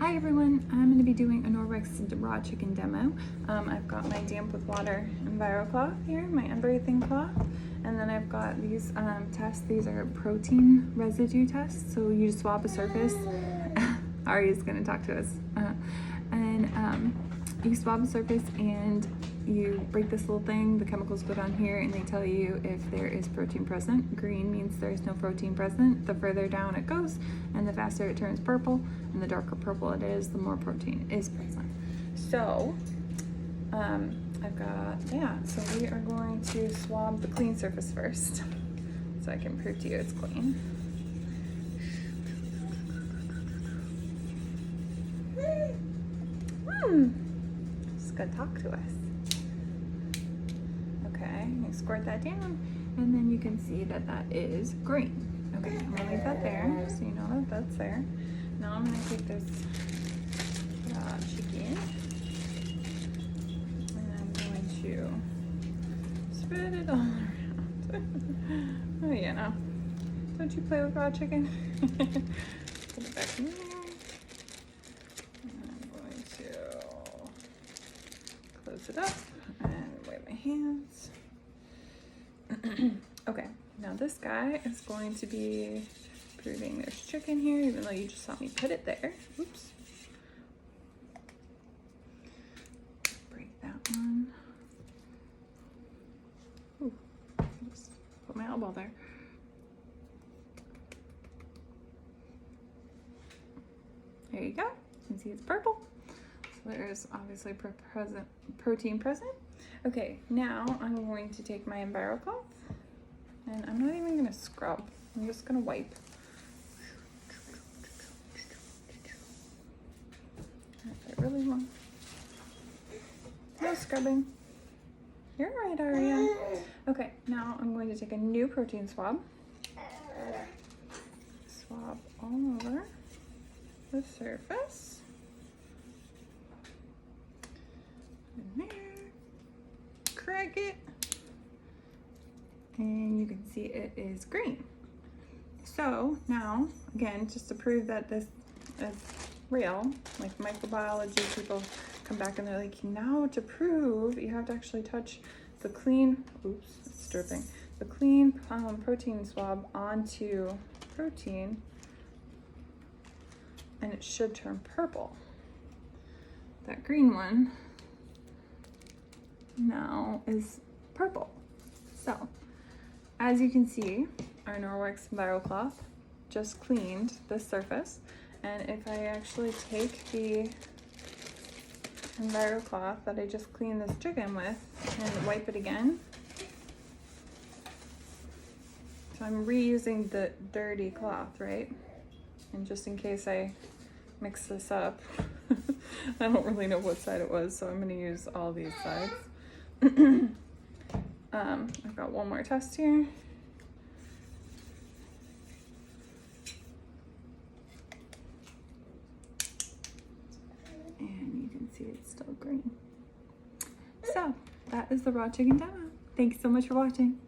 Hi everyone, I'm going to be doing a Norwex raw chicken demo. I've got my damp with water Envirocloth here, my everything cloth, and then I've got these tests. These are protein residue tests, so you just swab a surface. Ari's going to talk to us. You swab a surface and you break this little thing, the chemicals go down here and they tell you if there is protein present. Green means there's no protein present. The further down it goes and the faster it turns purple, and the darker purple it is, the more protein is present. So so we are going to swab the clean surface first so I can prove to you it's clean. Just gonna talk to us. Okay, you squirt that down, and then you can see that that is green. Okay, I'm gonna leave that there so you know that that's there. Now I'm gonna take this chicken, and I'm going to spread it all around. Oh, you know, don't you play with raw chicken? Put it back in there. Close it up and wipe my hands. Okay, now this guy is going to be proving there's chicken here, even though you just saw me put it there. Oops. Break that one. Ooh, just put my elbow there. There you go. You can see it's purple. There's obviously protein present. Okay, now I'm going to take my Envirocloth, and I'm not even gonna scrub. I'm just gonna wipe. If I really want. No scrubbing. You're right, Aria. Okay, now I'm going to take a new protein swab. Swab all over the surface. In there, crack it, and you can see it is green. So now, again, just to prove that this is real, like microbiology people come back and they're like, now to prove, you have to actually touch the clean, oops, it's dripping, the clean protein swab onto protein, and it should turn purple. That green one now is purple. So as you can see, our Norwex Envirocloth just cleaned this surface, and if I actually take the Envirocloth that I just cleaned this chicken with and wipe it again, so I'm reusing the dirty cloth, right? And just in case I mix this up, I don't really know what side it was, so I'm going to use all these sides. I've got one more test here. And you can see it's still green. So that is the raw chicken demo. Thanks so much for watching.